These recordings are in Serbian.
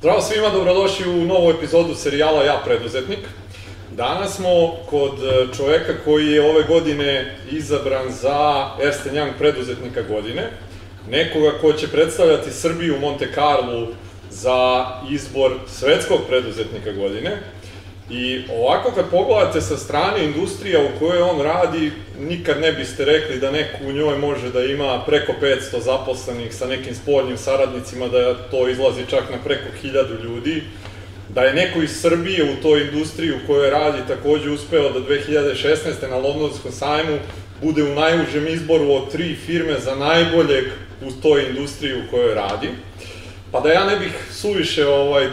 Zdravo svima, dobrodošli u novu epizodu serijala Ja preduzetnik. Danas smo kod čoveka koji je ove godine izabran za Ernst & Young preduzetnika godine, nekoga ko će predstavljati Srbiju u Monte Carlu za izbor svetskog preduzetnika godine. I ovako kad pogledate sa strane industrija u kojoj on radi, nikad ne biste rekli da neko u njoj može da ima preko 500 zaposlenih sa nekim spoljnim saradnicima, da to izlazi čak na preko 1000 ljudi, da je neko iz Srbije u toj industriji u kojoj radi takođe uspeo da 2016. na Londonskom sajmu bude u najužem izboru od 3 firme za najboljeg u toj industriji u kojoj radi. Pa da ja ne bih suviše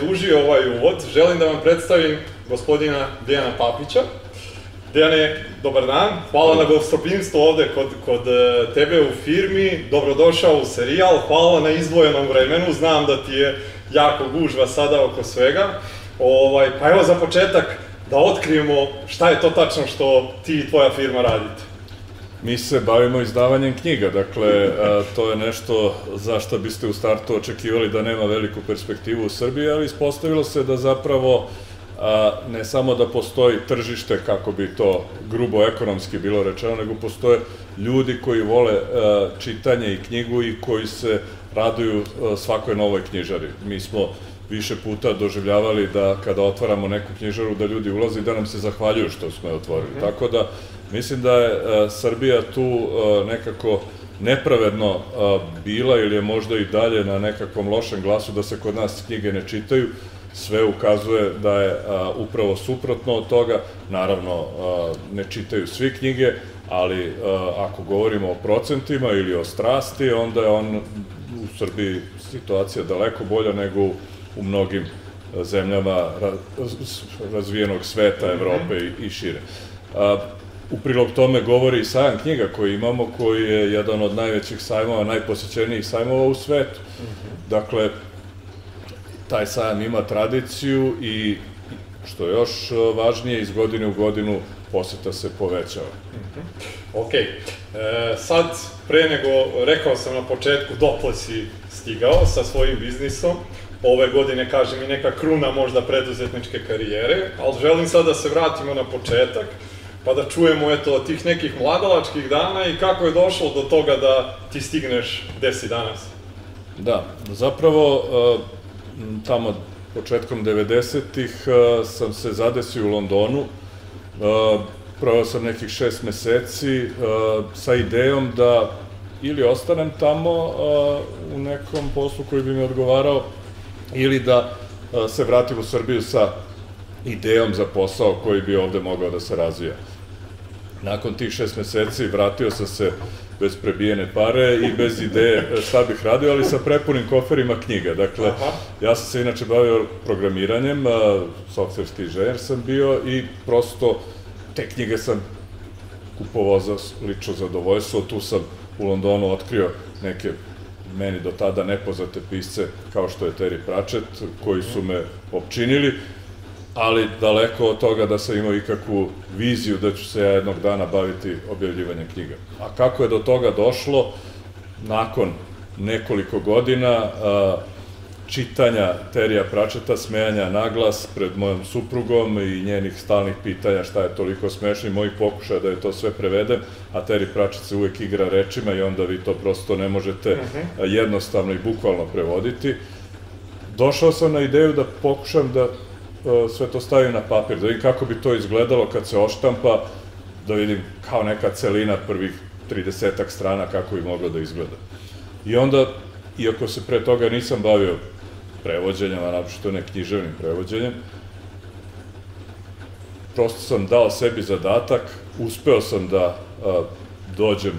dužio ovaj uvod, želim da vam predstavim gospodina Dejana Papića. Dejane, dobar dan, hvala na gostoprimstvu ovde kod tebe u firmi, dobrodošao u serijal, hvala na izdvojenom vremenu, znam da ti je jako gužva sada oko svega. Pa evo za početak da otkrijemo šta je to tačno što ti i tvoja firma radite. Mi se bavimo izdavanjem knjiga, dakle, to je nešto za što biste u startu očekivali da nema veliku perspektivu u Srbiji, ali ispostavilo se da zapravo ne samo da postoji tržište, kako bi to grubo ekonomski bilo rečeno, nego postoje ljudi koji vole čitanje i knjigu i koji se raduju svakoj novoj knjižari. Mi smo više puta doživljavali da kada otvaramo neku knjižaru da ljudi ulaze i da nam se zahvaljuju što smo je otvorili. Tako da mislim da je Srbija tu nekako nepravedno bila ili je možda i dalje na nekakvom lošem glasu da se kod nas knjige ne čitaju. Sve ukazuje da je upravo suprotno od toga. Naravno, ne čitaju svi knjige, ali ako govorimo o procentima ili o strasti, onda je u Srbiji situacija daleko bolja nego u mnogim zemljama razvijenog sveta, Evrope i šire. U prilog tome govori i sajam knjiga koji imamo, koji je jedan od najvećih sajmova, najposećenijih sajmova u svetu. Dakle, taj sajam ima tradiciju i, što je još važnije, iz godine u godinu poseta se povećava. Ok, sad, pre nego, rekao sam na početku, dotle si stigao sa svojim biznisom. Ove godine, kažem, i neka kruna možda preduzetničke karijere, ali želim sad da se vratimo na početak, pa da čujemo, eto, tih nekih mladalačkih dana i kako je došlo do toga da ti stigneš gde si danas. Da, zapravo, tamo početkom 90-ih sam se zadesio u Londonu, proveo sam nekih 6 meseci sa idejom da ili ostanem tamo u nekom poslu koji bi mi odgovarao, ili da se vratim u Srbiju sa idejom za posao koji bi ovde mogao da se razvija. Nakon tih 6 meseci vratio sam se bez prebijene pare i bez ideje šta bih radio, ali sa prepunim koferima knjiga. Dakle, ja sam se inače bavio programiranjem, softverski inženjer sam bio i prosto te knjige sam kupovao za lično zadovoljstvo. Tu sam u Londonu otkrio neke meni do tada nepoznate pisce kao što je Terry Pratchett, koji su me opčinili, ali daleko od toga da sam imao ikakvu viziju da ću se ja jednog dana baviti objavljivanjem knjiga. A kako je do toga došlo? Nakon nekoliko godina čitanja Terrya Pratchetta, smejanja na glas pred mojom suprugom i njenih stalnih pitanja šta je toliko smešno i mojih pokušaja da je to sve prevedem, a Terry Pratchett se uvek igra rečima i onda vi to prosto ne možete jednostavno i bukvalno prevoditi. Došao sam na ideju da pokušam da sve to stavim na papir, da vidim kako bi to izgledalo kad se odštampa, da vidim kao neka celina prvih 30-ak strana kako bi moglo da izgleda. I onda, iako se pre toga nisam bavio prevođenjem, a naprosto ne književnim prevođenjem, prosto sam dao sebi zadatak, uspeo sam da dođem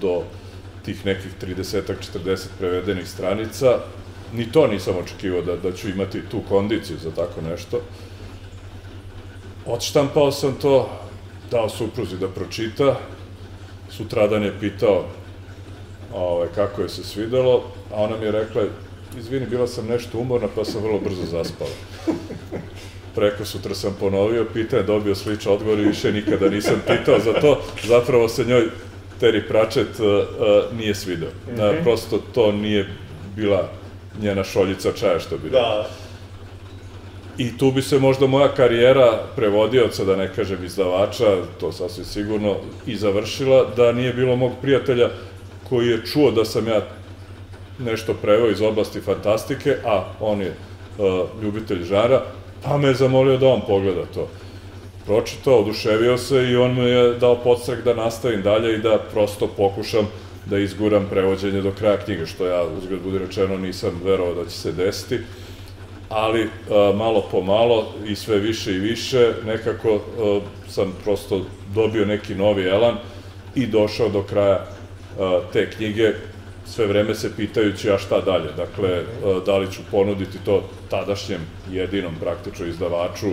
do tih nekih 30-ak, 40 prevedenih stranica. Ni to nisam očekivao da ću imati tu kondiciju za tako nešto. Odštampao sam to, dao supruzi da pročita, sutradan je pitao kako je se svidelo, a ona mi je rekla, izvini, bila sam nešto umorna pa sam vrlo brzo zaspala. Preko sutra sam ponovio, pitanje, dobio sličan odgovor i više nikada nisam pitao za to, zapravo se njoj Terry Pratchett nije svideo. Prosto to nije bila njena šoljica čaja, što bi rekao. I tu bi se možda moja karijera prevodioca, da ne kažem izdavača, to sasvim sigurno, i završila, da nije bilo mog prijatelja koji je čuo da sam ja nešto preveo iz oblasti fantastike, a on je ljubitelj žanra, pa me je zamolio da on pogleda to. Pročitao, oduševio se i on mi je dao podstrek da nastavim dalje i da prosto pokušam da izguram prevođenje do kraja knjige, što ja, uzgled budi rečeno, nisam verovao da će se desiti, ali malo po malo i sve više i više nekako sam prosto dobio neki novi elan i došao do kraja te knjige, sve vreme se pitajući a šta dalje. Dakle, da li ću ponuditi to tadašnjem jedinom praktično izdavaču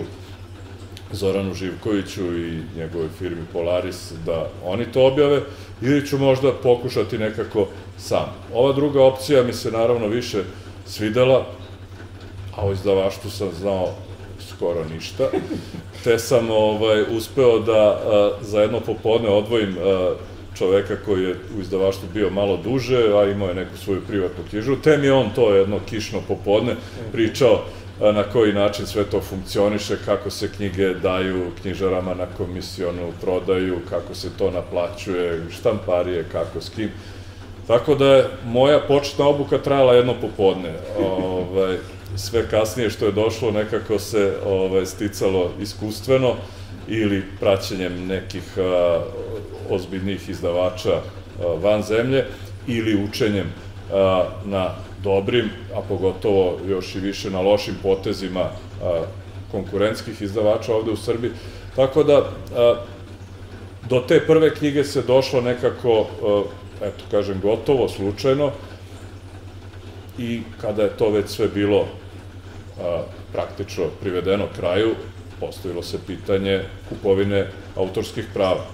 Zoranu Živkoviću i njegovoj firmi Polaris da oni to objave, ili ću možda pokušati nekako sam. Ova druga opcija mi se naravno više svidela, a o izdavaštvu sam znao skoro ništa, te sam uspeo da za jedno popodne odvojim čoveka koji je u izdavaštvu bio malo duže, a imao je neku svoju privatnu knjižaru, te mi je on to jedno kišno popodne pričao na koji način sve to funkcioniše, kako se knjige daju knjižarama na komisionu, prodaju, kako se to naplaćuje, štamparije, kako, s kim. Tako da je moja početna obuka trajala jedno popodne. Sve kasnije što je došlo nekako se sticalo iskustveno ili praćenjem nekih ozbiljnih izdavača van zemlje ili učenjem na dobrim, a pogotovo još i više na lošim potezima konkurentskih izdavača ovde u Srbiji. Tako da do te prve knjige se došlo nekako, eto kažem, gotovo, slučajno, i kada je to već sve bilo praktično privedeno kraju, postavilo se pitanje kupovine autorskih prava.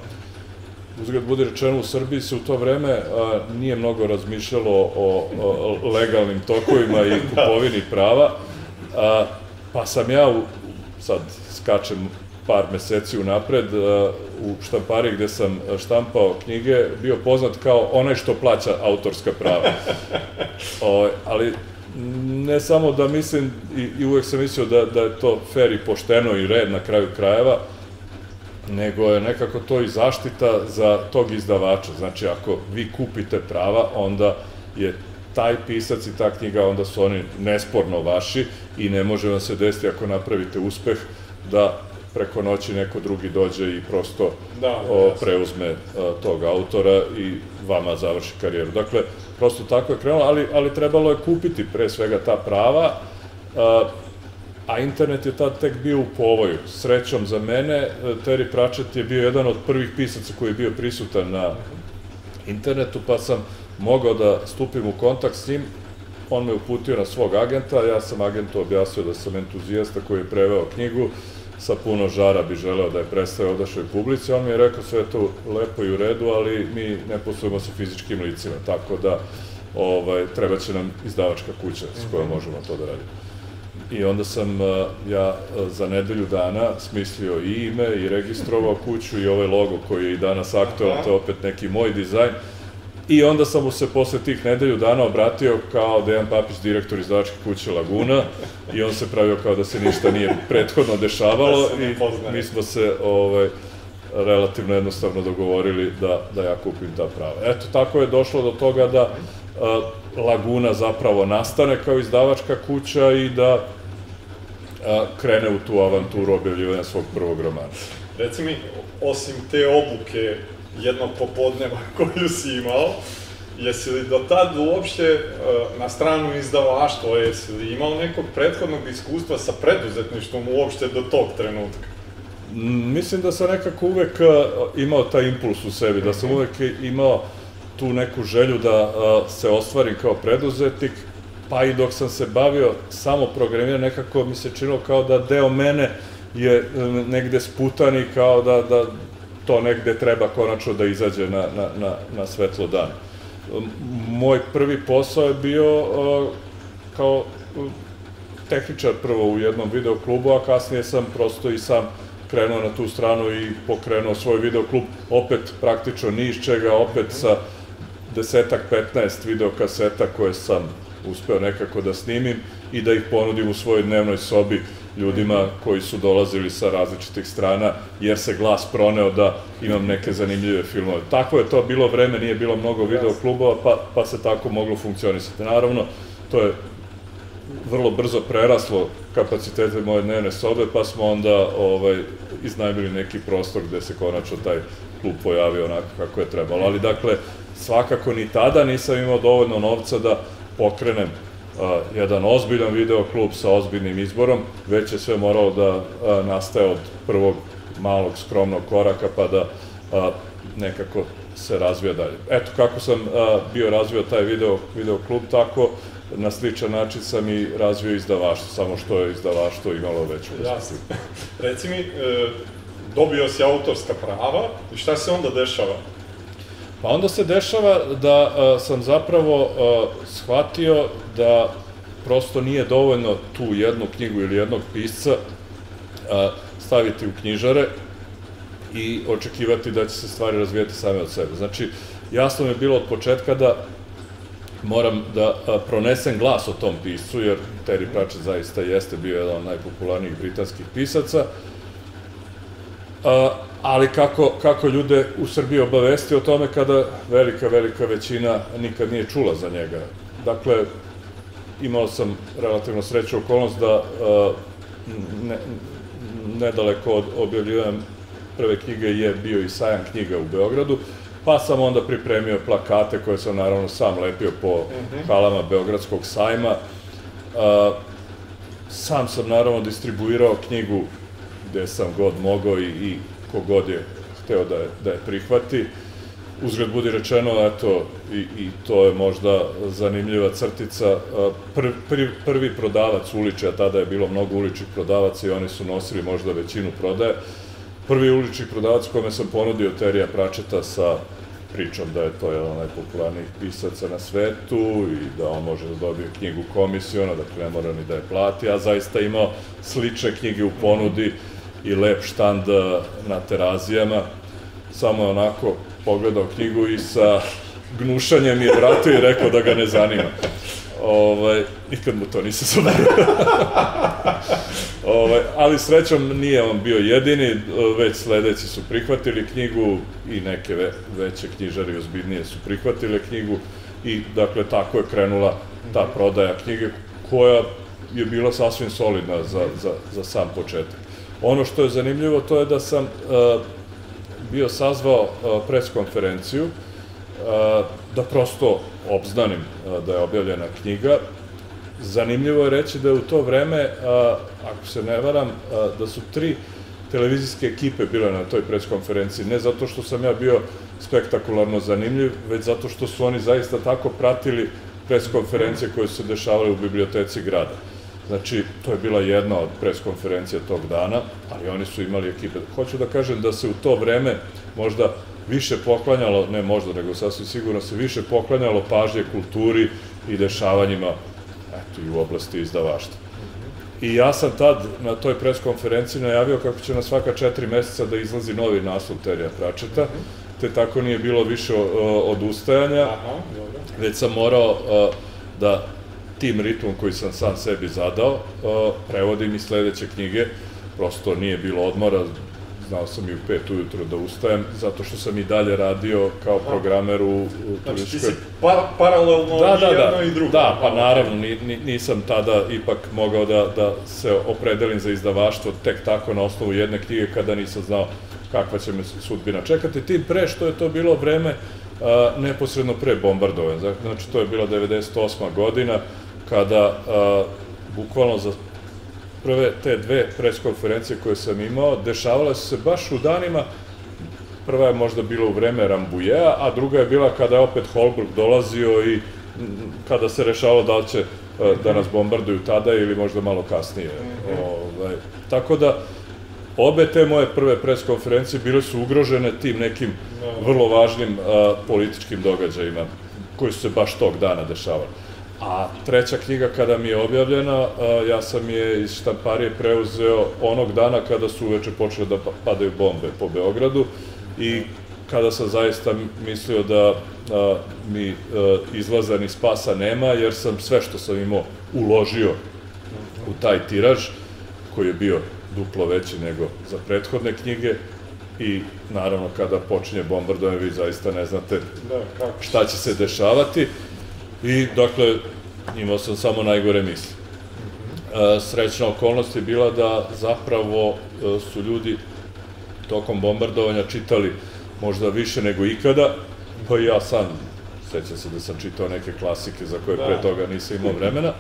Uzgled budi rečeno, u Srbiji se u to vreme nije mnogo razmišljalo o legalnim tokovima i kupovini prava, pa sam ja, sad skačem par meseci unapred, u štampariji gde sam štampao knjige, bio poznat kao onaj što plaća autorska prava. Ali ne samo da mislim, i uvek sam mislio da je to fer i pošteno i red na kraju krajeva, nego je nekako to i zaštita za tog izdavača. Znači, ako vi kupite prava, onda je taj pisac i ta knjiga, onda su oni nesporno vaši i ne može vam se desiti ako napravite uspeh da preko noći neko drugi dođe i prosto preuzme tog autora i vama završi karijeru. Dakle, prosto tako je krenulo, ali trebalo je kupiti pre svega ta prava, a internet je tad tek bio u povoju. Srećom za mene, Terry Pratchett je bio jedan od prvih pisaca koji je bio prisutan na internetu, pa sam mogao da stupim u kontakt s njim. On me uputio na svog agenta, ja sam agentu objasnio da sam entuzijasta koji je preveo knjigu, sa puno žara bi želeo da je predstave ovdašnjoj publici. On mi je rekao sve to lepo i u redu, ali mi ne poslujemo sa fizičkim licima, tako da treba će nam izdavačka kuća s kojom možemo to da radimo. I onda sam ja za nedelju dana smislio i ime i registrovao kuću i ovaj logo koji je i danas aktualan, to je opet neki moj dizajn. I onda sam mu se posle tih nedelju dana obratio kao Dejan Papić, direktor izdavačke kuće Laguna, i on se pravio kao da se ništa nije prethodno dešavalo i mi smo se relativno jednostavno dogovorili da ja kupim ta prava. Eto, tako je došlo do toga da Laguna zapravo nastane kao izdavačka kuća i da krene u tu avanturu objavljivanja svog prvog romana. Reci mi, osim te obuke jednog popodneva koju si imao, jesi li do tad uopšte na stranu izdavaštva, jesi li imao nekog prethodnog iskustva sa preduzetništvom uopšte do tog trenutka? Mislim da sam nekako uvek imao taj impuls u sebi, da sam uvek imao tu neku želju da se ostvarim kao preduzetnik, pa i dok sam se bavio samo programiranjem, nekako mi se činilo kao da deo mene je negde sputan i kao da to negde treba konačno da izađe na svetlo dan. Moj prvi posao je bio kao tehničar prvo u jednom videoklubu, a kasnije sam prosto i sam krenuo na tu stranu i pokrenuo svoj videoklub, opet praktično ni iz čega, opet sa 10-15 videokaseta koje sam uspeo nekako da snimim i da ih ponudim u svojoj dnevnoj sobi ljudima koji su dolazili sa različitih strana, jer se glas proneo da imam neke zanimljive filmove. Tako je to bilo vreme, nije bilo mnogo videoklubova, pa se tako moglo funkcionisati. Naravno, to je vrlo brzo preraslo kapacitete moje dnevne sobe, pa smo onda iznajmili neki prostor gde se konačno taj klub pojavio onako kako je trebalo. Ali dakle, svakako ni tada nisam imao dovoljno novca da pokrenem jedan ozbiljan videoklub sa ozbiljnim izborom, već je sve moralo da nastaje od prvog malog skromnog koraka pa da nekako se razvija dalje. Eto kako sam bio razvio taj videoklub, tako na sličan način sam i razvio izdavaštvo, samo što je izdavaštvo imalo veću perspektivu. Reci mi, dobio si autorska prava i šta se onda dešava? Pa onda se dešava da sam zapravo shvatio da prosto nije dovoljno tu jednu knjigu ili jednog pisca staviti u knjižare i očekivati da će se stvari razvijati same od sebe. Znači, jasno mi je bilo od početka da moram da pronesem glas o tom piscu, jer Terry Pratchett zaista jeste bio jedan od najpopularnijih britanskih pisaca, ali kako ljude u Srbiji obavesti o tome kada velika većina nikad nije čula za njega. Dakle, imao sam relativno sreću okolnost da nedaleko od objavljivanja prve knjige je bio i sajam knjiga u Beogradu, pa sam onda pripremio plakate koje sam naravno sam lepio po halama Beogradskog sajma. Sam sam naravno distribuirao knjigu gde sam god mogao i kogod je hteo da je prihvati. Uzgled budi rečeno, eto, i to je možda zanimljiva crtica, prvi prodavac uličja, a tada je bilo mnogo uličnih prodavaca i oni su nosili možda većinu prodaje. Prvi ulični prodavac kome sam ponudio Terrya Pratchetta sa pričom da je to jedan od najpopularnijih pisaca na svetu i da on može da dobije knjigu komisiona, dakle ne mora ni da je plati, a zaista imao slične knjige u ponudi i lep štand na Terazijama. Samo je onako pogledao knjigu i sa gnušanjem je vratio i rekao da ga ne zanima. Nikad mu to nisam zaboravio. Ali srećom nije on bio jedini, već sledeći su prihvatili knjigu i neke veće knjižare i ozbiljnije su prihvatile knjigu i dakle tako je krenula ta prodaja knjige koja je bila sasvim solidna za sam početak. Ono što je zanimljivo to je da sam bio sazvao preskonferenciju da prosto obznanim da je objavljena knjiga. Zanimljivo je reći da je u to vreme, ako se ne varam, da su 3 televizijske ekipe bile na toj preskonferenciji. Ne zato što sam ja bio spektakularno zanimljiv, već zato što su oni zaista tako pratili preskonferencije koje su se dešavale u biblioteci grada. Znači, to je bila jedna od preskonferencija tog dana, ali oni su imali ekipe. Hoću da kažem da se u to vreme možda više poklanjalo, ne možda, nego sasvim sigurno se više poklanjalo pažnje kulturi i dešavanjima i u oblasti izdavaštva. I ja sam tad na toj preskonferenciji najavio kako će na svaka 4 meseca da izlazi novi naslov Terrya Pratchetta, te tako nije bilo više odustajanja, već sam morao da tim ritmom koji sam sam sebi zadao prevodim i sledeće knjige, prosto nije bilo odmora, znao sam i u 5 ujutro da ustajem, zato što sam i dalje radio kao programer u turističkoj... Znači ti si paralelno i jedno i drugo. Da, pa naravno, nisam tada ipak mogao da se opredelim za izdavaštvo tek tako na osnovu jedne knjige kada nisam znao kakva će me sudbina čekati, tim pre što je to bilo vreme neposredno pre bombardovanja. Znači to je bila 98. godina kada bukvalno za prve te 2 preskonferencije koje sam imao, dešavale su se baš u danima, prva je možda bila u vreme Rambujea, a druga je bila kada je opet Holbrook dolazio i kada se rešavalo da li će da nas bombarduju tada ili možda malo kasnije. Tako da, obe te moje prve preskonferencije bile su ugrožene tim nekim vrlo važnim političkim događajima koji su se baš tog dana dešavali. A treća knjiga kada mi je objavljena, ja sam je iz štamparije preuzeo onog dana kada su uveče počele da padaju bombe po Beogradu i kada sam zaista mislio da mi izlaza ni spasa nema, jer sam sve što sam imao uložio u taj tiraž, koji je bio duplo veći nego za prethodne knjige i naravno kada počinje bombardovanje vi zaista ne znate šta će se dešavati i dakle imao sam samo najgore misli. Srećna okolnost je bila da zapravo su ljudi tokom bombardovanja čitali možda više nego ikada, pa i ja sam, sećam se da sam čitao neke klasike za koje pre toga nisam imao vremena,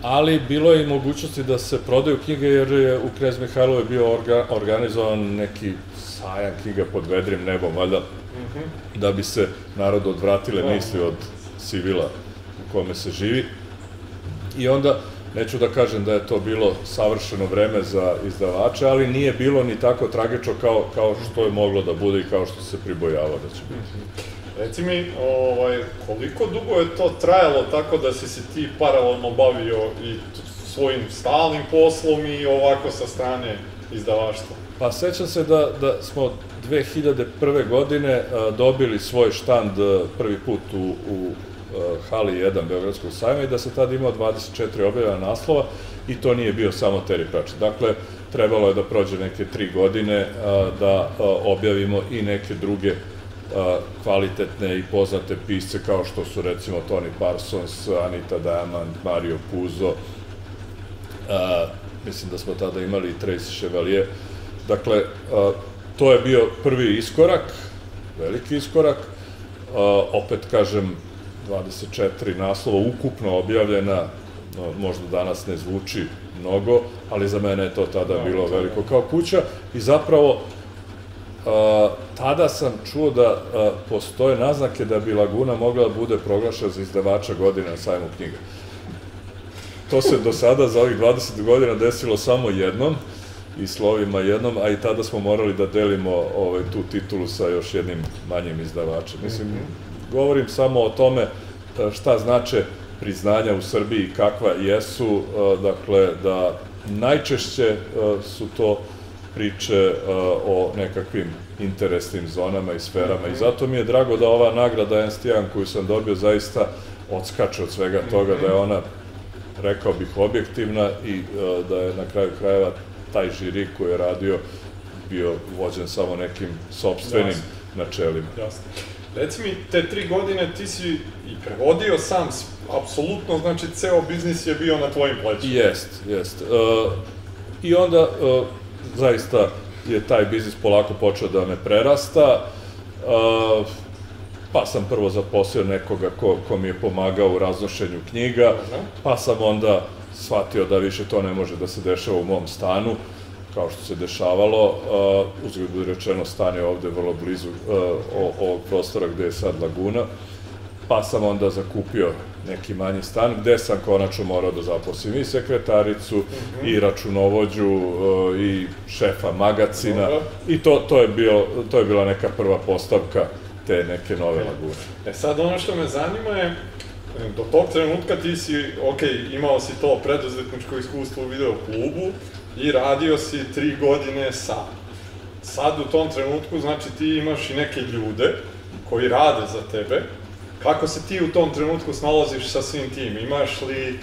ali bilo je i mogućnosti da se prodaju knjige jer je u Knez Mihajlovoj bio organizovan neki sajam knjiga pod vedrim nebom, valjda, da bi se narod odvratile misli od sivila u kome se živi. I onda, neću da kažem da je to bilo savršeno vreme za izdavače, ali nije bilo ni tako tragično kao što je moglo da bude i kao što se pribojavao da će biti. Reci mi, koliko dugo je to trajalo tako da si se ti paralelno bavio i svojim stalnim poslom i ovako sa strane izdavaštva? Pa sećam se da smo 2001. godine dobili svoj štand prvi put u hali 1 Beogradskog sajma i da se tada imao 24 objavljena naslova i to nije bio samo Terry Pratchett. Dakle, trebalo je da prođe neke 3 godine da objavimo i neke druge kvalitetne i poznate pisce kao što su recimo Tony Parsons, Anita Diamond, Mario Puzo, mislim da smo tada imali i Tracy Chevalier. Dakle, to je bio prvi iskorak, veliki iskorak, opet kažem 24 naslova ukupno objavljena, možda danas ne zvuči mnogo, ali za mene je to tada bilo veliko kao kuća i zapravo tada sam čuo da postoje naznake da bi Laguna mogla da bude proglašena za izdavača godine na sajmu knjiga. To se do sada za ovih 20 godina desilo samo jednom i slovima jednom, a i tada smo morali da delimo tu titulu sa još jednim manjim izdavačem. Mislim, govorim samo o tome šta znače priznanja u Srbiji i kakva jesu, dakle, da najčešće su to priče o nekakvim interesnim zonama i sferama i zato mi je drago da ova nagrada Ernst Young koju sam dobio zaista odskače od svega toga, da je ona, rekao bih, objektivna i da je na kraju krajeva taj žiri koji je radio bio vođen samo nekim sopstvenim načelima. Jasno. Reci mi, te 3 godine ti si i prevodio sam, apsolutno, znači ceo biznis je bio na tvojim plećima. Jest. I onda zaista je taj biznis polako počeo da me prerasta, pa sam prvo zaposlio nekoga ko mi je pomagao u raznošenju knjiga, pa sam onda shvatio da više to ne može da se dešava u mom stanu, kao što se dešavalo. Uzgled budi rečeno, stan je ovde vrlo blizu ovog prostora gde je sad Laguna, pa sam onda zakupio neki manji stan gde sam konačno morao da zaposlim i sekretaricu, i računovođu, i šefa magacina i to je bila neka prva postavka te neke nove Lagune. Sad ono što me zanima je, do tog trenutka ti si, imao si to preduzetničko iskustvo u video klubu i radio si 3 godine sam. Sad u tom trenutku, znači ti imaš i neke ljude koji rade za tebe. Kako se ti u tom trenutku snalaziš sa svim tim? Imaš li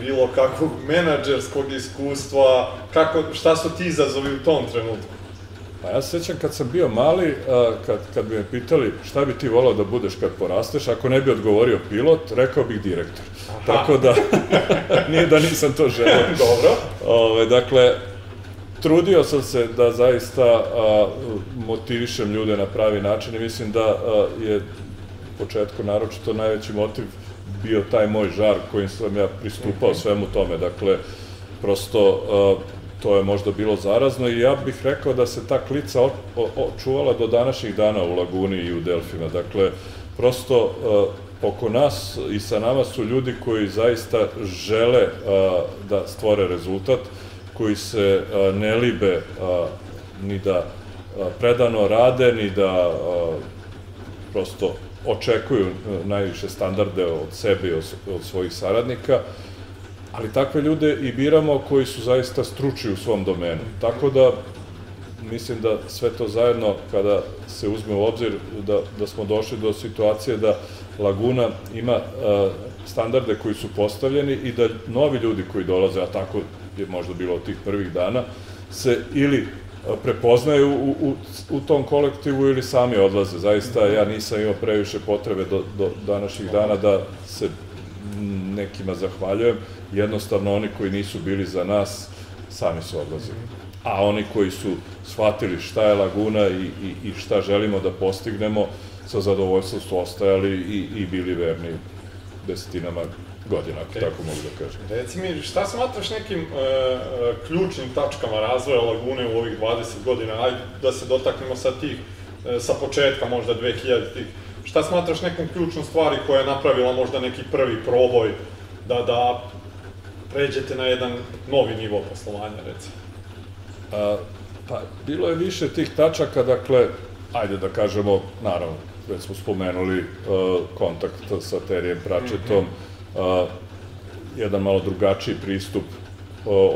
bilo kakvog menadžerskog iskustva? Šta su ti izazovi u tom trenutku? Pa ja se sećam kad sam bio mali, kad bi me pitali šta bi ti volao da budeš kad porasteš, ako ne bi odgovorio pilot, rekao bih direktor. Tako da, nije da nisam to želeo. Dobro. Dakle, trudio sam se da zaista motivišem ljude na pravi način i mislim da je u početku naročito najveći motiv bio taj moj žar kojim sam ja pristupao svemu tome. Dakle, prosto to je možda bilo zarazno i ja bih rekao da se ta klica očuvala do današnjih dana u Laguni i u Delfima. Dakle, prosto oko nas i sa nama su ljudi koji zaista žele da stvore rezultat, koji se ne libe ni da predano rade, ni da prosto očekuju najviše standarde od sebe i od svojih saradnika, ali takve ljude i biramo koji su zaista stručni u svom domenu. Tako da, mislim da sve to zajedno, kada se uzme u obzir da smo došli do situacije da Laguna ima standarde koji su postavljeni i da novi ljudi koji dolaze, a tako je možda bilo od tih prvih dana, se ili prepoznaju u tom kolektivu ili sami odlaze. Zaista ja nisam imao previše potrebe do današnjih dana da se nekima zahvaljujem. Jednostavno oni koji nisu bili za nas sami su odlazili. A oni koji su shvatili šta je Laguna i šta želimo da postignemo, sa zadovoljstvom su ostajali i bili verni desetinama godina, ako tako mogu da kažem. Reci mi, šta smatraš nekim ključnim tačkama razvoja Lagune u ovih 20 godina? Ajde da se dotaknemo sa početka možda 2000-ih. Šta smatraš nekom ključnom stvari koja je napravila možda neki prvi proboj da pređete na jedan novi nivo poslovanja, recimo? Pa, bilo je više tih tačaka, dakle, ajde da kažemo, naravno, već smo spomenuli kontakt sa Terijem Pratchettom, jedan malo drugačiji pristup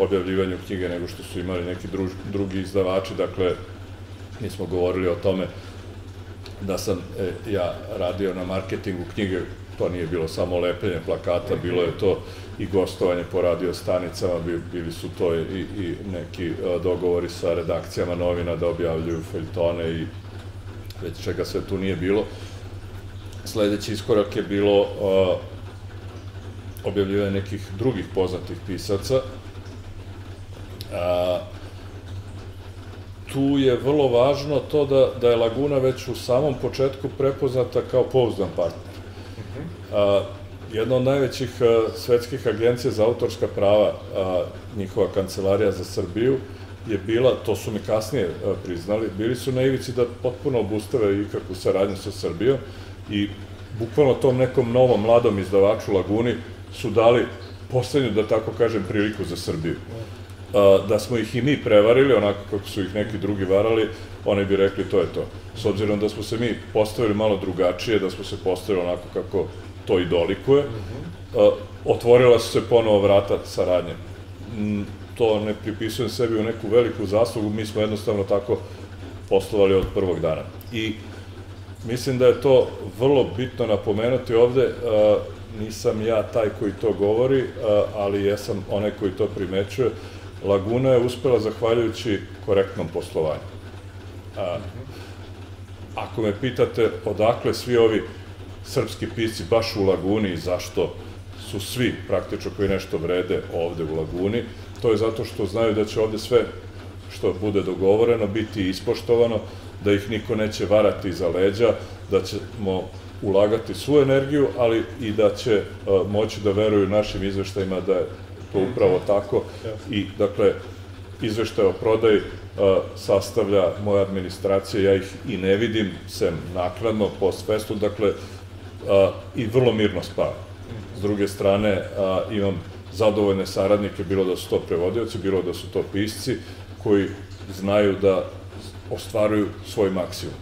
objavljivanju knjige nego što su imali neki drugi izdavači, dakle, mi smo govorili o tome da sam ja radio na marketingu knjige, to nije bilo samo lepljenje plakata, bilo je to i gostovanje po radio stanicama, bili su to i neki dogovori sa redakcijama novina da objavljuju feljtone i već čega sve tu nije bilo. Sledeći iskorak je bilo objavljivanje nekih drugih poznatih pisaca. Tu je vrlo važno to da je Laguna već u samom početku prepoznata kao pouzdan partner. Jedna od najvećih svetskih agencija za autorska prava, njihova kancelarija za Srbiju, je bila, to su mi kasnije priznali, bili su na ivici da potpuno obustave ikakvu saradnju sa Srbijom i bukvalno tom nekom novom mladom izdavaču Laguni su dali poslednju, da tako kažem, priliku za Srbiju. Da smo ih i mi prevarili, onako kako su ih neki drugi varali, oni bi rekli to je to. S obzirom da smo se mi postavili malo drugačije, da smo se postavili onako kako to i dolikuje, otvorila su se ponovo vrata saradnje. To ne pripisujem sebi u neku veliku zaslugu, mi smo jednostavno tako poslovali od prvog dana. I mislim da je to vrlo bitno napomenuti ovde, nisam ja taj koji to govori, ali jesam onaj koji to primećuje. Laguna je uspela zahvaljujući korektnom poslovanju. Ako me pitate odakle svi ovi srpski pisci baš u Laguni i zašto su svi praktično koji nešto vrede ovde u Laguni, to je zato što znaju da će ovde sve što bude dogovoreno biti ispoštovano, da ih niko neće varati iza leđa, da ćemo ulagati svu energiju, ali i da će moći da veruju našim izveštajima da je to upravo tako. I, dakle, izveštaj o prodaji sastavlja moja administracija, ja ih i ne vidim, sem naknadno, post festum, dakle, i vrlo mirno spavam. S druge strane, imam zadovoljne saradnike, bilo da su to prevodioci, bilo da su to pisci, koji znaju da ostvaruju svoj maksimum.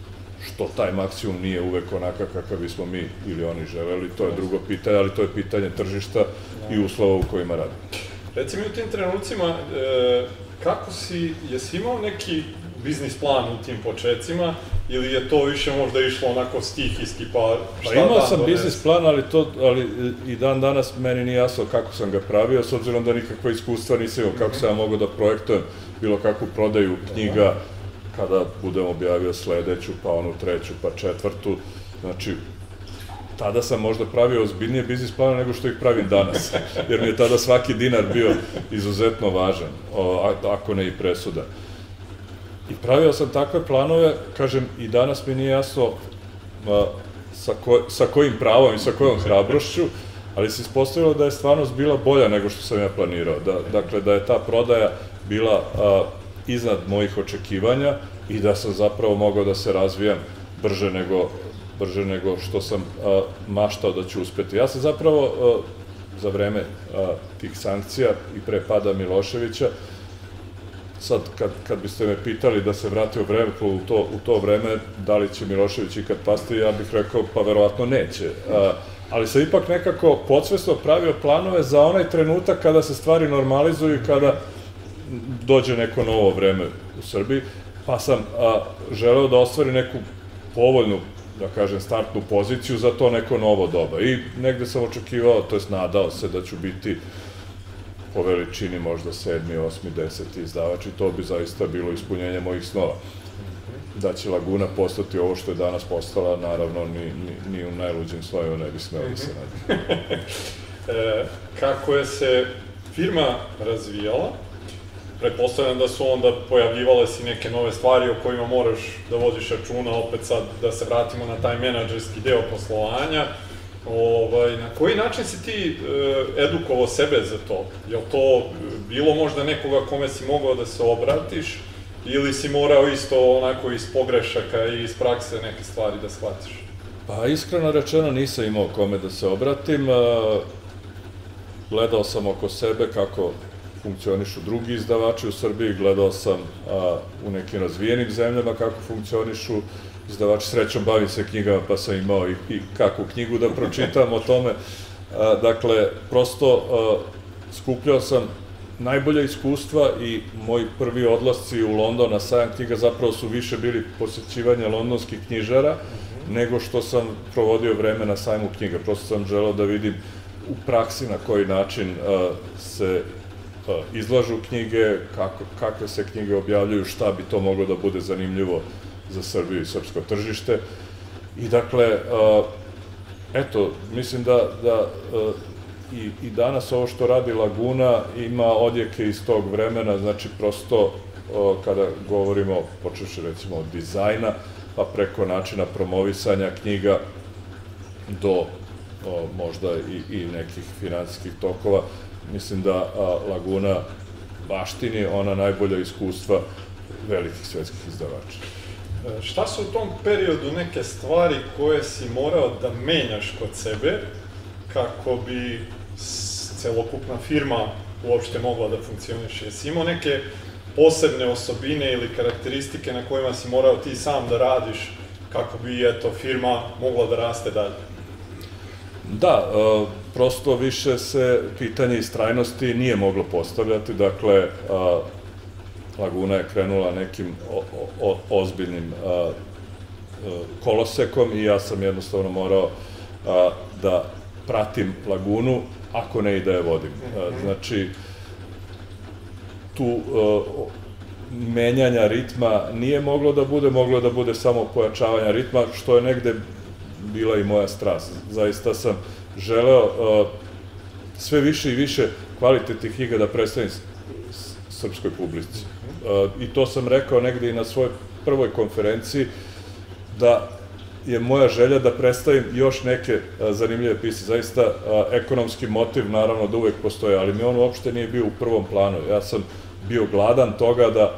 Što taj maksimum nije uvek onaka kakav bismo mi ili oni želeli, to je drugo pitanje, ali to je pitanje tržišta i uslova u kojima radimo. Reci mi u tim trenucima, kako jesi imao neki biznis plan u tim početcima, ili je to više možda išlo onako stihijski, pa šta dan donese? Imao sam biznis plan, ali i dan danas meni nije jasno kako sam ga pravio, s obzirom da nikakva iskustva nisam imao, kako sam ja mogao da projektujem bilo kakvu prodaju knjiga, kada budem objavio sledeću, pa onu treću, pa četvrtu. Znači, tada sam možda pravio ozbiljnije biznis plana nego što ih pravim danas, jer mi je tada svaki dinar bio izuzetno važan, ako ne i presudan. I pravio sam takve planove, kažem, i danas mi nije jasno sa kojim pravom i sa kojom hrabrošću, ali se ispostavilo da je stvarnost bila bolja nego što sam ja planirao. Dakle, da je ta prodaja bila iznad mojih očekivanja i da sam zapravo mogao da se razvijam brže nego što sam maštao da ću uspeti. Ja sam zapravo za vreme tih sankcija i pre pada Miloševića, sad kad biste me pitali da se vrati u to vreme, da li će Milošević ikad pasti, ja bih rekao pa verovatno neće. Ali sam ipak nekako podsvesno pravio planove za onaj trenutak kada se stvari normalizuju i kada dođe neko novo vreme u Srbiji, pa sam želeo da ostvari neku povoljnu da kažem, startnu poziciju za to neko novo doba. I negde sam očekivao, to jest nadao se da ću biti po veličini možda 7., 8., 10. izdavač i to bi zaista bilo ispunjenje mojih snova. Da će Laguna postati ovo što je danas postala, naravno, ni u najluđim slovima ne bi smeo da se nađe. Kako je se firma razvijala, pretpostavljam da su onda pojavljivale si neke nove stvari o kojima moraš da vodiš računa, opet sad da se vratimo na taj menadžerski deo poslovanja. Na koji način si ti edukovao sebe za to? Je li to bilo možda nekoga kome si mogao da se obratiš ili si morao isto onako iz pogrešaka i iz prakse neke stvari da shvatiš? Pa iskreno rečeno nisam imao kome da se obratim. Gledao sam oko sebe kako funkcionišu drugi izdavači u Srbiji, gledao sam u nekim razvijenim zemljama kako funkcionišu izdavači. Srećom, bavim se knjigama, pa sam imao i kakvu knjigu da pročitam o tome. Dakle, prosto skupljao sam najbolja iskustva i moji prvi odlasci u London na sajam knjiga zapravo su više bili posjećivanje londonskih knjižara nego što sam provodio vreme na sajmu knjiga. Prosto sam želeo da vidim u praksi na koji način se izlažu knjige, kakve se knjige objavljuju, šta bi to moglo da bude zanimljivo za Srbiju i srpsko tržište. I dakle, eto, mislim da i danas ovo što radi Laguna ima odjeke iz tog vremena, znači prosto kada govorimo, počevši recimo od dizajna, pa preko načina promovisanja knjiga do možda i nekih finansijskih tokova, mislim da Laguna baštini ona najbolja iskustva velikih svetskih izdavača. Šta su u tom periodu neke stvari koje si morao da menjaš kod sebe kako bi celokupna firma uopšte mogla da funkcioniše? Jesi imao neke posebne osobine ili karakteristike na kojima si morao ti sam da radiš kako bi, eto, firma mogla da raste dalje? Da, prosto više se pitanje istrajnosti nije moglo postavljati, dakle, Laguna je krenula nekim ozbiljnim kolosekom i ja sam jednostavno morao da pratim Lagunu, ako ne i da je vodim. Znači, tu menjanja ritma nije moglo da bude samo pojačavanja ritma, što je negde bila i moja strast. Zaista sam želeo sve više i više kvalitetnih knjiga da predstavim srpskoj publici. I to sam rekao negde i na svojoj prvoj konferenciji, da je moja želja da predstavim još neke zanimljive pisce. Zaista, ekonomski motiv, naravno, da uvek postoje, ali mi on uopšte nije bio u prvom planu. Ja sam bio gladan toga da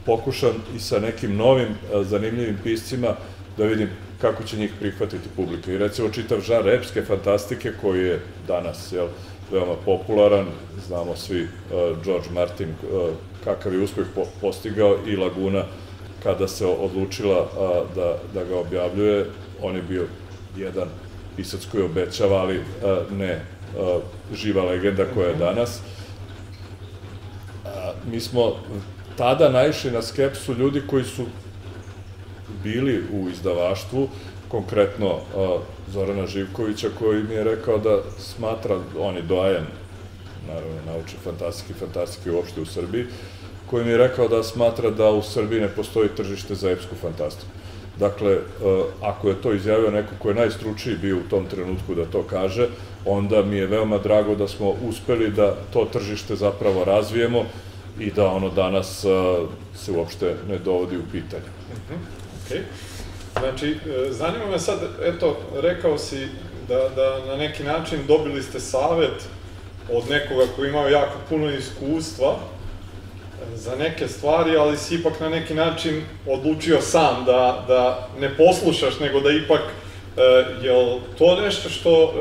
pokušam i sa nekim novim zanimljivim piscima da vidim kako će njih prihvatiti publika. I recimo čitav žar epske fantastike koji je danas veoma popularan, znamo svi George Martin kakav je uspeh postigao i Laguna kada se odlučila da ga objavljuje, on je bio jedan pisac koji obećava, ali ne živa legenda koja je danas. Mi smo tada naišli na skepsu ljudi koji su bili u izdavaštvu, konkretno Zorana Živkovića, koji mi je rekao da smatra, on je doajan, naravno, naučne fantastike uopšte u Srbiji, koji mi je rekao da smatra da u Srbiji ne postoji tržište za epsku fantastiku. Dakle, ako je to izjavio neko ko je najstručniji bio u tom trenutku da to kaže, onda mi je veoma drago da smo uspeli da to tržište zapravo razvijemo i da ono danas se uopšte ne dovodi u pitanje. Okej. Znači, zanima me sad, eto, rekao si da na neki način dobili ste savet od nekoga koji imao jako puno iskustva za neke stvari, ali si ipak na neki način odlučio sam da ne poslušaš, nego da ipak, je li to nešto što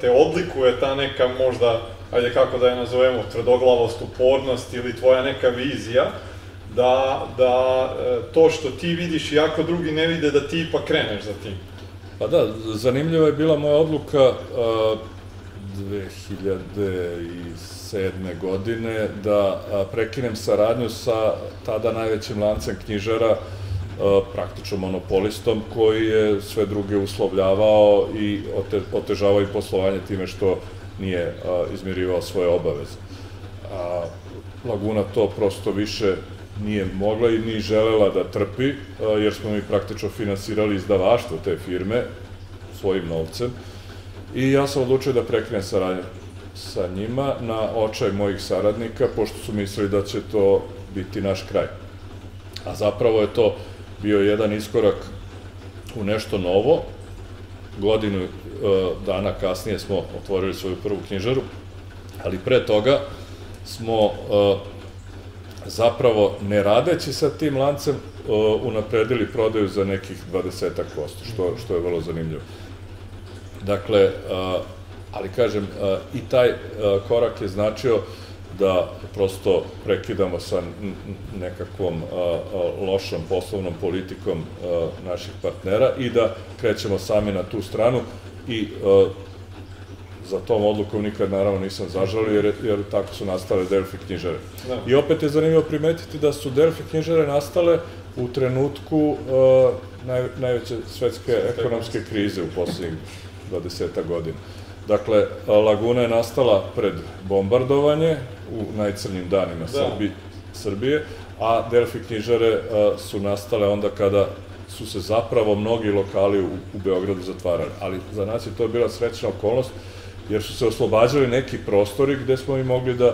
te odlikuje, ta neka možda, ajde kako da je nazovemo, tvrdoglavost, upornost ili tvoja neka vizija, da to što ti vidiš i ako drugi ne vide, da ti ipak kreneš za tim? Pa da, zanimljiva je bila moja odluka 2007. godine da prekinem saradnju sa tada najvećim lancem knjižara praktično monopolistom koji je sve druge uslovljavao i otežavao i poslovanje time što nije izmirivao svoje obaveze. Laguna to prosto više nije mogla i nije želela da trpi, jer smo mi praktično finansirali izdavaštvo te firme svojim novcem i ja sam odlučio da prekinem saradnju sa njima na očaj mojih saradnika, pošto su mislili da će to biti naš kraj. A zapravo je to bio jedan iskorak u nešto novo. Godinu dana kasnije smo otvorili svoju prvu knjižaru, ali pre toga smo zapravo, ne radeći sa tim lancem, unapredili prodaju za nekih 20%, što je vrlo zanimljivo. Dakle, ali kažem, i taj korak je značio da prosto prekidamo sa nekakvom lošom poslovnom politikom naših partnera i da krećemo sami na tu stranu i za tom odlukom nikad naravno nisam zažalio, jer tako su nastale Delfi knjižare. I opet je zanimljivo primetiti da su Delfi knjižare nastale u trenutku najveće svetske ekonomske krize u poslednjih 20 godina. Dakle, Laguna je nastala pred bombardovanje u najcrnjim danima Srbije, a Delfi knjižare su nastale onda kada su se zapravo mnogi lokali u Beogradu zatvarali. Ali za nas je to bila srećna okolnost, jer su se oslobađali neki prostori gde smo i mogli da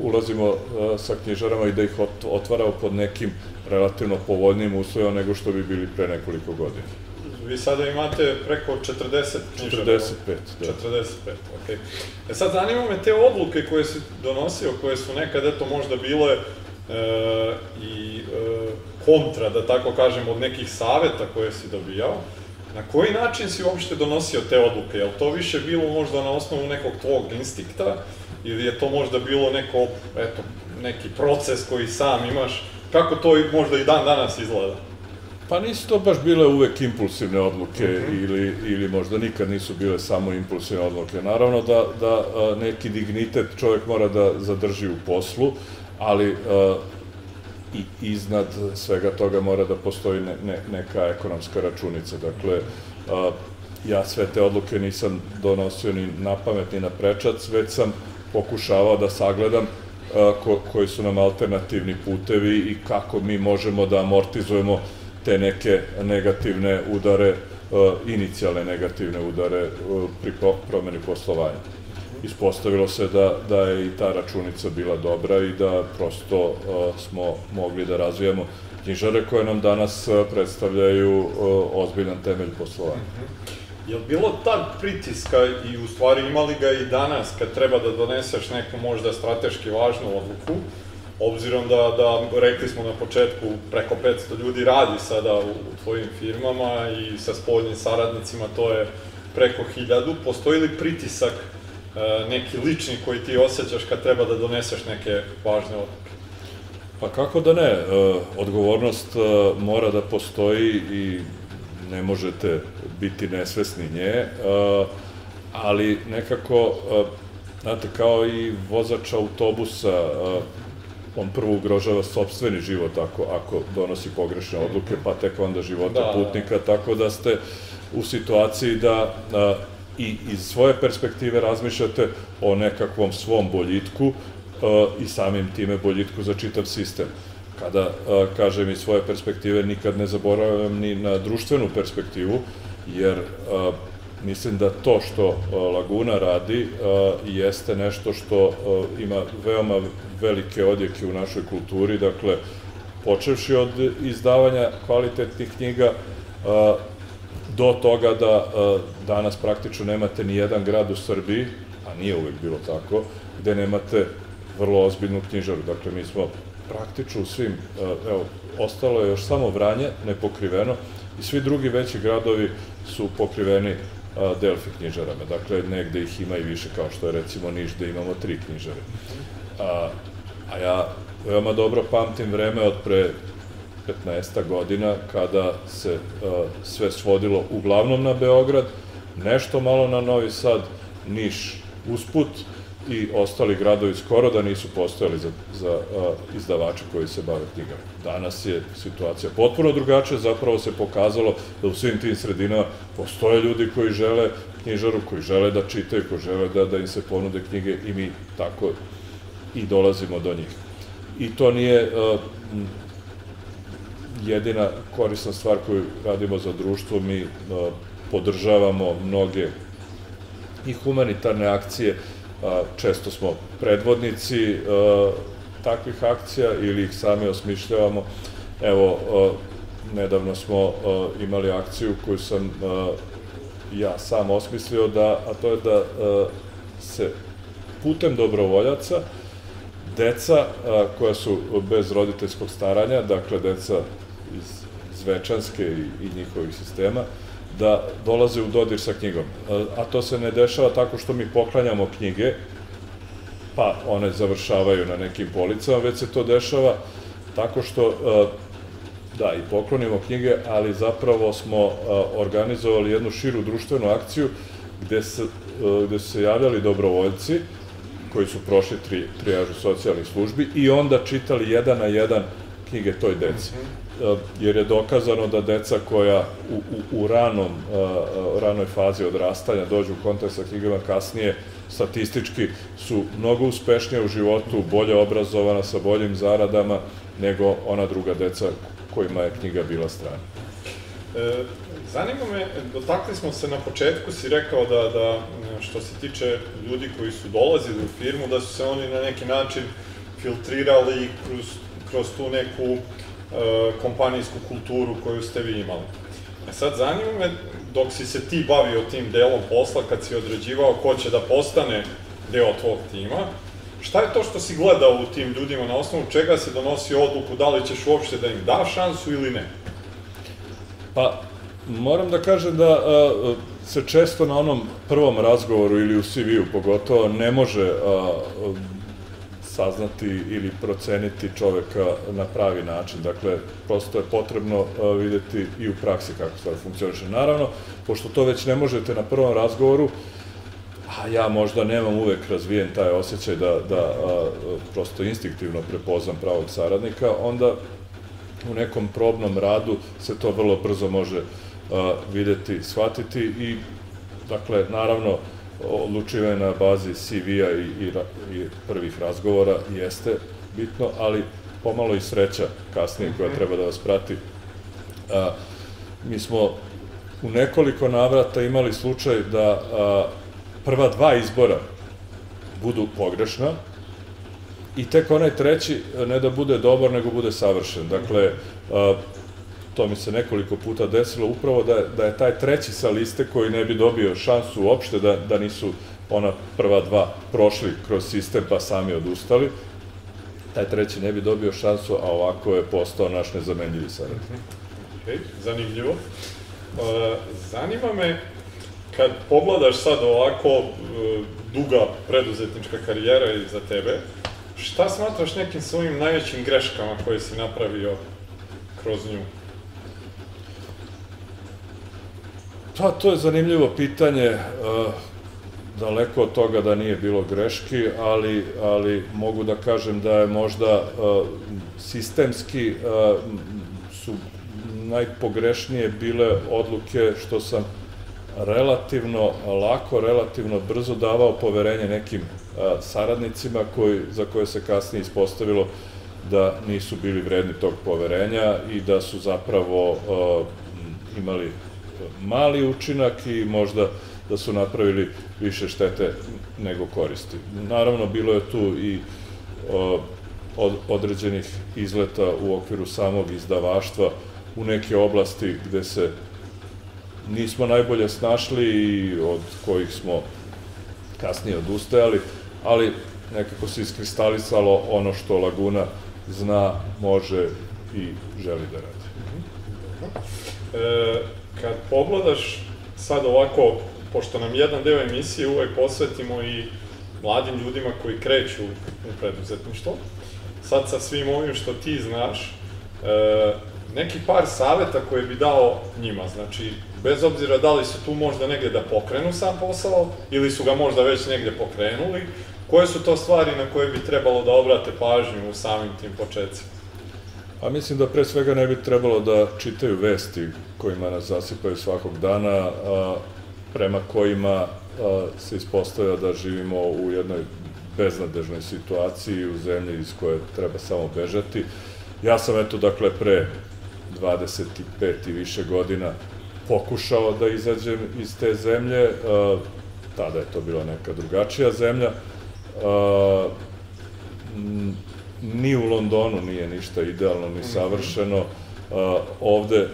ulazimo sa knjižarama i da ih otvaramo pod nekim relativno povoljnijim uslovima nego što bi bili pre nekoliko godina. Vi sada imate preko 40 knjižara. 45, da. 45, okej. Sad zanima me te odluke koje si donosio, koje su nekad, eto, možda bile i kontra, da tako kažem, od nekih saveta koje si dobijao. Na koji način si uopšte donosio te odluke? Je li to više bilo možda na osnovu nekog tvog instinkta ili je to možda bilo neki proces koji sam imaš? Kako to možda i dan danas izgleda? Pa nisu to baš bile uvek impulsivne odluke ili možda nikad nisu bile samo impulsivne odluke. Naravno da neki dignitet čovjek mora da zadrži u poslu, ali i iznad svega toga mora da postoji neka ekonomska računica. Dakle, ja sve te odluke nisam donosio ni na pamet ni na prečac, već sam pokušavao da sagledam koji su nam alternativni putevi i kako mi možemo da amortizujemo te neke negativne udare, inicijalne negativne udare pri promeni poslovanja. Ispostavilo se da je i ta računica bila dobra i da prosto smo mogli da razvijamo knjižare koje nam danas predstavljaju ozbiljan temelj poslovanja. Je li bilo tad pritiska i u stvari imali ga i danas kad treba da doneseš neku možda strateški važnu odluku, obzirom da, rekli smo na početku, preko 500 ljudi radi sada u tvojim firmama i sa spoljnim saradnicima to je preko 1000, postoji li pritisak neki lični koji ti osjećaš kad treba da doneseš neke važne odluke? Pa kako da ne, odgovornost mora da postoji i ne možete biti nesvesni nje, ali nekako, znate, kao i vozač autobusa, on prvo ugrožava sopstveni život ako donosi pogrešne odluke, pa tek onda života putnika, tako da ste u situaciji da i iz svoje perspektive razmišljate o nekakvom svom boljitku i samim time boljitku za čitav sistem. Kada kažem iz svoje perspektive, nikad ne zaboravljam ni na društvenu perspektivu, jer mislim da to što Laguna radi jeste nešto što ima veoma velike odjeke u našoj kulturi, dakle, počevši od izdavanja kvalitetnih knjiga do toga da danas praktično nemate ni jedan grad u Srbiji, a nije uvek bilo tako, gde nemate vrlo ozbiljnu knjižaru. Dakle, mi smo praktično u svim, evo, ostalo je još samo Vranje nepokriveno i svi drugi veći gradovi su pokriveni Delfi knjižarama. Dakle, negde ih ima i više, kao što je recimo Niš, gde imamo 3 knjižare. A ja veoma dobro pamtim vreme od pre 15 godina kada se sve svodilo uglavnom na Beograd, nešto malo na Novi Sad, Niš usput i ostali gradovi skoro da nisu postojali za izdavače koji se bave knjigama. Danas je situacija potpuno drugačija, zapravo se pokazalo da u svim tim sredinama postoje ljudi koji žele knjižaru, koji žele da čitaju, koji žele da im se ponude knjige i mi tako i dolazimo do njih. I to nije jedina korisna stvar koju radimo za društvo, mi podržavamo mnoge i humanitarne akcije, često smo predvodnici takvih akcija ili ih sami osmišljavamo. Evo, nedavno smo imali akciju koju sam ja sam osmislio, a to je da se putem dobrovoljaca deca koja su bez roditeljskog staranja, dakle deca iz Zvečanske i njihovih sistema, da dolaze u dodir sa knjigom. A to se ne dešava tako što mi poklanjamo knjige, pa one završavaju na nekim policama, već se to dešava tako što, da, i poklonimo knjige, ali zapravo smo organizovali jednu širu društvenu akciju gde su se javljali dobrovoljci koji su prošli trijažu socijalnih službi i onda čitali jedan na jedan knjige toj deci. Jer je dokazano da deca koja u ranoj fazi odrastanja dođu u kontakt sa knjigama kasnije statistički su mnogo uspešnije u životu, bolje obrazovana, sa boljim zaradama nego ona druga deca kojima je knjiga bila strana. Zanima me, dotakli smo se na početku, si rekao da što se tiče ljudi koji su dolazili u firmu, da su se oni na neki način filtrirali kroz tu neku kompanijsku kulturu koju ste vi imali. Sad zanima me, dok si se ti bavio tim delom posla, kad si određivao ko će da postane deo tvog tima, šta je to što si gledao u tim ljudima, na osnovu čega si donosio odluku da li ćeš uopšte da im daš šansu ili ne? Pa, moram da kažem da se često na onom prvom razgovoru ili u CV-u pogotovo ne može saznati ili proceniti čoveka na pravi način. Dakle, prosto je potrebno videti i u praksi kako stvar funkcioniše. Naravno, pošto to već ne možete na prvom razgovoru, a ja možda nemam uvek razvijen taj osjećaj da prosto instinktivno prepoznam pravog saradnika, onda u nekom probnom radu se to vrlo brzo može videti, shvatiti i, dakle, naravno, odlučivanje na bazi CV-a i prvih razgovora jeste bitno, ali pomalo i sreća kasnije koja treba da vas prati. Mi smo u nekoliko navrata imali slučaj da prva dva izbora budu pogrešna i tek onaj treći ne da bude dobar, nego bude savršen. Dakle, to mi se nekoliko puta desilo, upravo da je taj treći sa liste koji ne bi dobio šansu uopšte, da nisu ona prva dva prošli kroz sistem pa sami odustali, taj treći ne bi dobio šansu, a ovako je postao naš nezamenljivi saradnik. Zanimljivo. Zanima me, kad pogledaš sad ovako duga preduzetnička karijera iza tebe, šta smatraš nekim svojim najvećim greškama koje si napravio kroz nju? Pa, to je zanimljivo pitanje, daleko od toga da nije bilo greški, ali mogu da kažem da je možda sistemski su najpogrešnije bile odluke što sam relativno lako, relativno brzo davao poverenje nekim saradnicima za koje se kasnije ispostavilo da nisu bili vredni tog poverenja i da su zapravo imali mali učinak i možda da su napravili više štete nego koristi. Naravno, bilo je tu i određenih izleta u okviru samog izdavaštva u neke oblasti gde se nismo najbolje snašli i od kojih smo kasnije odustajali, ali nekako se iskristalisalo ono što Laguna zna, može i želi da radi. Kad pogledaš sad ovako, pošto nam jedan deo emisije uvek posvetimo i mladim ljudima koji kreću u preduzetništvo, sad sa svim ovim što ti znaš, neki par saveta koje bi dao njima, znači, bez obzira da li su tu možda negde da pokrenu sam posao, ili su ga možda već negde pokrenuli, koje su to stvari na koje bi trebalo da obrate pažnju u samim tim početcima? A mislim da pre svega ne bi trebalo da čitaju vesti kojima nas zasipaju svakog dana, prema kojima se ispostavlja da živimo u jednoj beznadežnoj situaciji, u zemlji iz koje treba samo bežati. Ja sam, eto, dakle, pre 25 i više godina pokušao da izađem iz te zemlje, tada je to bila neka drugačija zemlja. Ni u Londonu nije ništa idealno, ni savršeno. Ovde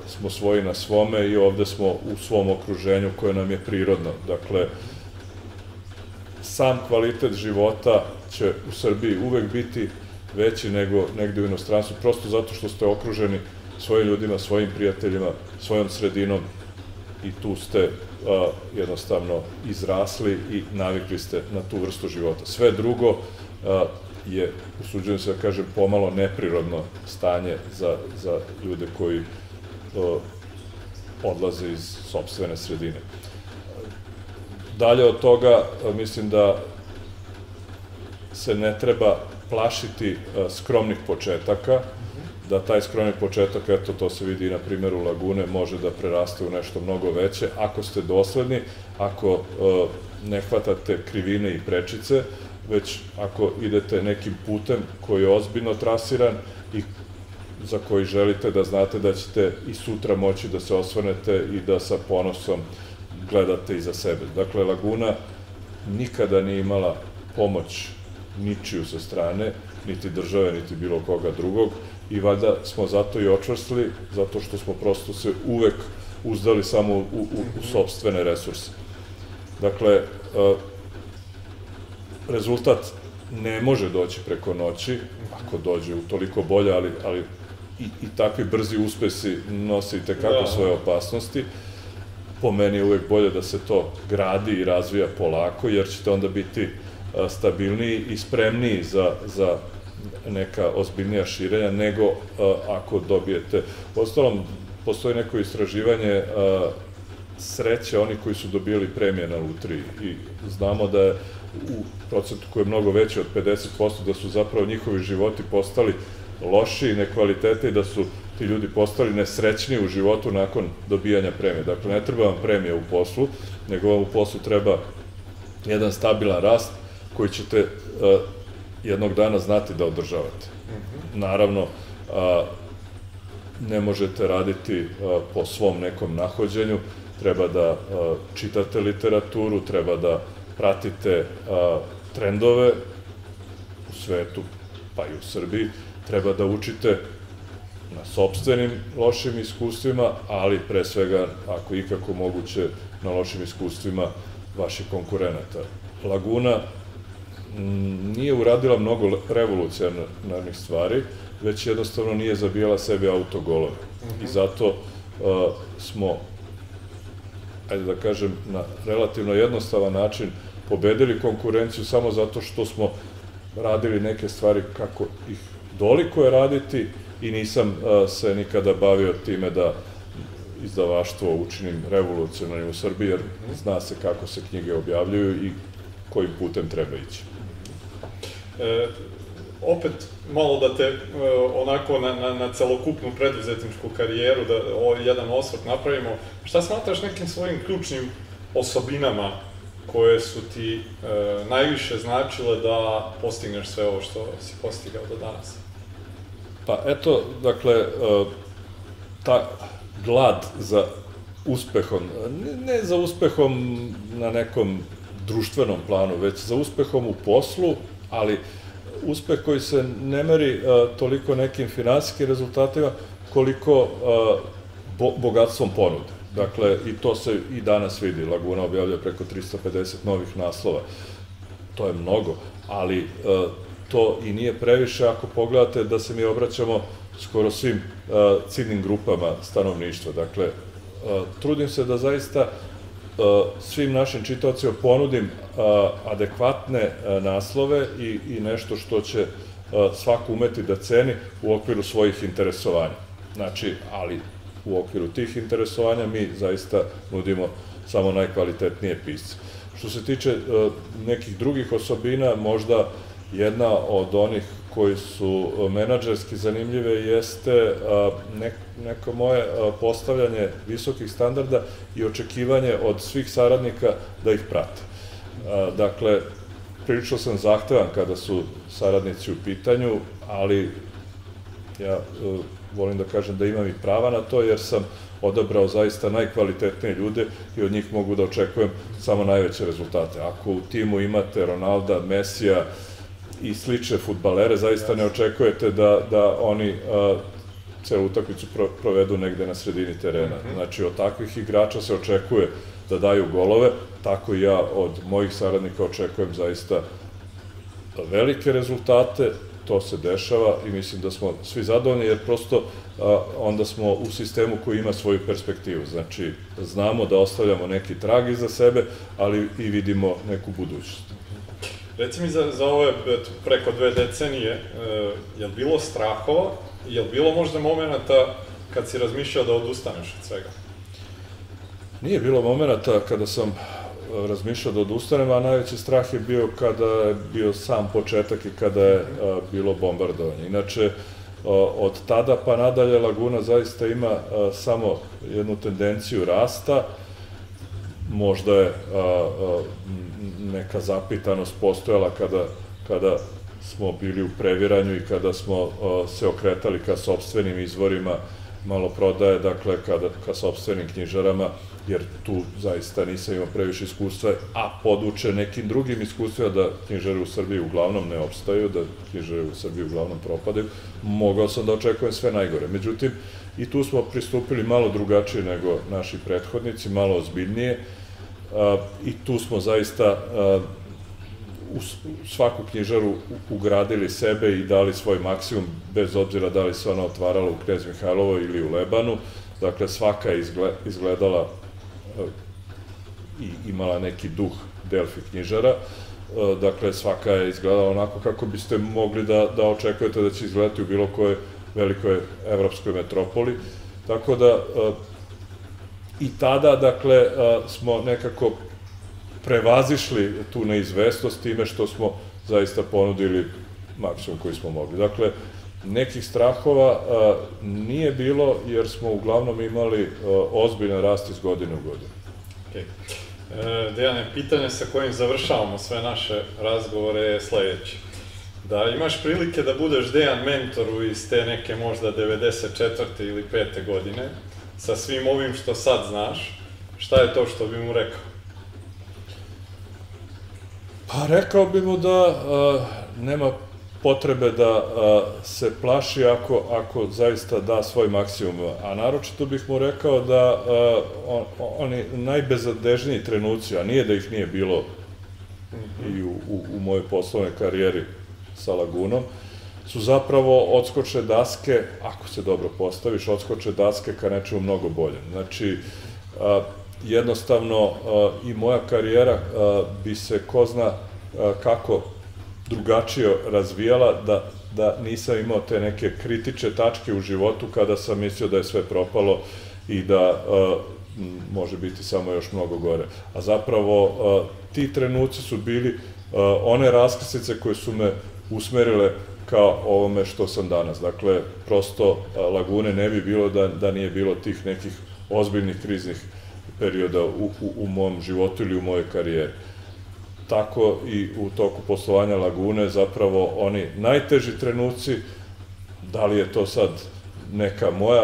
smo svoji na svome i ovde smo u svom okruženju koje nam je prirodno. Dakle, sam kvalitet života će u Srbiji uvek biti veći nego negde u inostranstvu, prosto zato što ste okruženi svojim ljudima, svojim prijateljima, svojom sredinom i tu ste jednostavno izrasli i navikli ste na tu vrstu života. Sve drugo je, usuđujem se da kažem, pomalo neprirodno stanje za ljude koji odlaze iz sopstvene sredine. Dalje od toga, mislim da se ne treba plašiti skromnih početaka, da taj skromni početak, eto, to se vidi i na primjeru Lagune, može da preraste u nešto mnogo veće, ako ste dosledni, ako ne hvatate krivine i prečice, već ako idete nekim putem koji je ozbiljno trasiran i za koji želite da znate da ćete i sutra moći da se osvrnete i da sa ponosom gledate iza sebe. Dakle, Laguna nikada nije imala pomoć ničiju sa strane, niti države, niti bilo koga drugog, i valjda smo zato i očvrstili, zato što smo prosto se uvek uzdali samo u sopstvene resurse. Dakle, rezultat ne može doći preko noći, ako dođe utoliko bolje, ali i takvi brzi uspesi nose i tekako svoje opasnosti. Po meni je uvek bolje da se to gradi i razvija polako, jer ćete onda biti stabilniji i spremniji za neka ozbiljnija širenja, nego ako dobijete. Uostalom, postoji neko istraživanje sreće oni koji su dobili premije na lutriji i znamo da je u procentu koji je mnogo veći od 50%, da su zapravo njihovi životi postali lošiji, nekvalitete i da su ti ljudi postali nesrećniji u životu nakon dobijanja premije. Dakle, ne treba vam premija u poslu, nego vam u poslu treba jedan stabilan rast koji ćete jednog dana znati da održavate. Naravno, ne možete raditi po svom nekom nahođenju, treba da čitate literaturu, treba da pratite trendove u svetu, pa i u Srbiji, treba da učite na sopstvenim lošim iskustvima, ali pre svega, ako ikako moguće, na lošim iskustvima vaših konkurenata. Laguna nije uradila mnogo revolucionarnih stvari, već jednostavno nije zabijala sebi autogolove. I zato smo, ajde da kažem, na relativno jednostavan način pobedili konkurenciju samo zato što smo radili neke stvari kako ih doliko je raditi i nisam se nikada bavio time da izdavaštvo učinim revolucionarnim u Srbiji, jer zna se kako se knjige objavljuju i kojim putem treba ići. Opet, malo da te onako na celokupnu preduzetničku karijeru, da jedan osvrt napravimo, šta smatraš nekim svojim ključnim osobinama koje su ti najviše značile da postigneš sve ovo što si postigao do danas? Pa eto, dakle, ta glad za uspehom, ne za uspehom na nekom društvenom planu, već za uspehom u poslu, ali uspeh koji se ne meri toliko nekim finansijskim rezultatima, koliko bogatstvom ponude. Dakle, i to se i danas vidi. Laguna objavlja preko 350 novih naslova. To je mnogo, ali to i nije previše ako pogledate da se mi obraćamo skoro svim ciljnim grupama stanovništva. Dakle, trudim se da zaista svim našim čitaocima ponudim adekvatne naslove i nešto što će svako umeti da ceni u okviru svojih interesovanja. Znači, ali u okviru tih interesovanja mi zaista nudimo samo najkvalitetnije pisce. Što se tiče nekih drugih osobina, možda jedna od onih koji su menadžerski zanimljive jeste neko moje postavljanje visokih standarda i očekivanje od svih saradnika da ih prate. Dakle, prilično sam zahtevan kada su saradnici u pitanju, ali ja volim da kažem da imam i prava na to, jer sam odabrao zaista najkvalitetnije ljude i od njih mogu da očekujem samo najveće rezultate. Ako u timu imate Ronalda, Mesija i slične fudbalere, zaista ne očekujete da oni celu utakmicu provedu negde na sredini terena. Znači, od takvih igrača se očekuje da daju golove, tako i ja od mojih saradnika očekujem zaista velike rezultate. To se dešava i mislim da smo svi zadovoljni, jer prosto onda smo u sistemu koji ima svoju perspektivu. Znači, znamo da ostavljamo neki trag iza sebe, ali i vidimo neku budućnost. Reci mi za ove preko 2 decenije, je li bilo strahova, je li bilo možda momenta kad si razmišljao da odustaneš od svega? Nije bilo momenta kada sam razmišljao da odustanem, a najveći strah je bio kada je bio sam početak i kada je bilo bombardovanje. Inače, od tada pa nadalje Laguna zaista ima samo jednu tendenciju rasta. Možda je neka zapitanost postojala kada smo bili u previranju i kada smo se okretali ka sopstvenim izvorima maloprodaje, dakle ka sopstvenim knjižarama, jer tu zaista nisam imao previše iskustva, a poduče nekim drugim iskustvima da knjižare u Srbiji uglavnom ne opstaju, da knjižare u Srbiji uglavnom propadaju, mogao sam da očekujem sve najgore. Međutim, i tu smo pristupili malo drugačije nego naši prethodnici, malo ozbiljnije, i tu smo zaista u svaku knjižaru ugradili sebe i dali svoj maksimum, bez obzira da li se ona otvarala u Knez Mihajlovoj ili u Lebanu. Dakle, svaka je izgledala i imala neki duh Delfi knjižara. Dakle, svaka je izgledala onako kako biste mogli da očekujete da će izgledati u bilo kojoj velikoj evropskoj metropoli. Tako da, i tada, dakle, smo nekako prevazišli tu neizvestnost time što smo zaista ponudili maksimum koji smo mogli. Dakle, nekih strahova nije bilo, jer smo uglavnom imali ozbiljan rast iz godine u godinu. Dejane, pitanje sa kojim završavamo sve naše razgovore je sledeće. Da imaš prilike da budeš Dejan mentoru iz te neke možda 94. ili 5. godine, sa svim ovim što sad znaš, šta je to što bi mu rekao? Pa rekao bi mu da nema potrebe da se plaši ako zaista da svoj maksimum, a naročito bih mu rekao da oni najbezadežniji trenuci, a nije da ih nije bilo i u mojoj poslovnoj karijeri sa Lagunom, su zapravo odskočne daske, ako se dobro postaviš, odskočne daske ka nečemu mnogo boljem. Znači, jednostavno i moja karijera bi se ko zna kako drugačije razvijala da nisam imao te neke kritične tačke u životu kada sam mislio da je sve propalo i da može biti samo još mnogo gore. A zapravo ti trenuci su bili one raskrsnice koje su me usmerile kao ovome što sam danas. Dakle, prosto Lagune ne bi bilo da nije bilo tih nekih ozbiljnih kriznih perioda u mom životu ili u mojoj karijeri. Tako i u toku poslovanja Lagune zapravo oni najteži trenuci, da li je to sad neka moja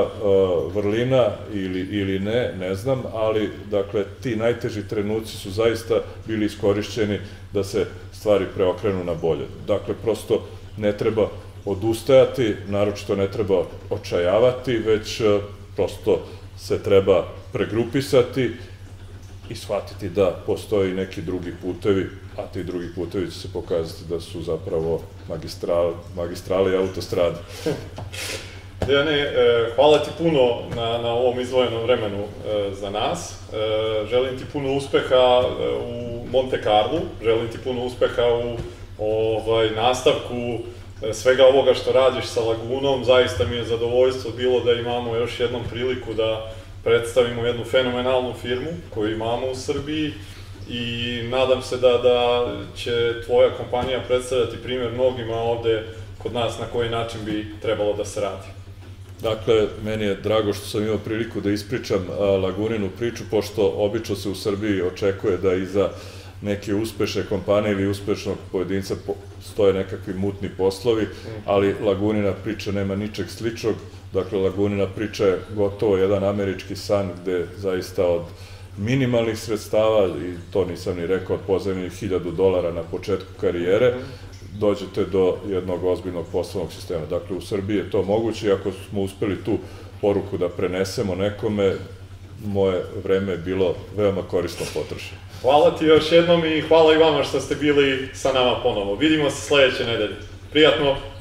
vrlina ili ne znam, ali dakle ti najteži trenuci su zaista bili iskorišćeni da se stvari preokrenu na bolje. Dakle, prosto ne treba odustajati, naročito ne treba očajavati, već prosto se treba pregrupisati i shvatiti da postoji neki drugi putevi, a ti drugi putevi će se pokazati da su zapravo magistrale i autostrade. Dejane, hvala ti puno na ovom izdvojenom vremenu za nas. Želim ti puno uspeha u Monte Carlu, želim ti puno uspeha u nastavku svega ovoga što radiš sa Lagunom. Zaista mi je zadovoljstvo bilo da imamo još jednom priliku da predstavimo jednu fenomenalnu firmu koju imamo u Srbiji i nadam se da će tvoja kompanija predstavljati primjer mnogima ovde kod nas na koji način bi trebalo da se radi. Dakle, meni je drago što sam imao priliku da ispričam Laguninu priču, pošto obično se u Srbiji očekuje da iza neke uspešne kompanije ili uspešnog pojedinca stoje nekakvi mutni poslovi, ali Lagunina priča nema ničeg sličnog. Dakle, Lagunina priča je gotovo jedan američki san gde zaista od minimalnih sredstava, i to nisam ni rekao, od pozajmljenih $1000 na početku karijere, dođete do jednog ozbiljnog poslovnog sistema. Dakle, u Srbiji je to moguće i ako smo uspeli tu poruku da prenesemo nekome, moje vreme je bilo veoma korisno potrošeno. Hvala ti još jednom i hvala i vama što ste bili sa nama ponovo. Vidimo se sledeće nedelje. Prijatno!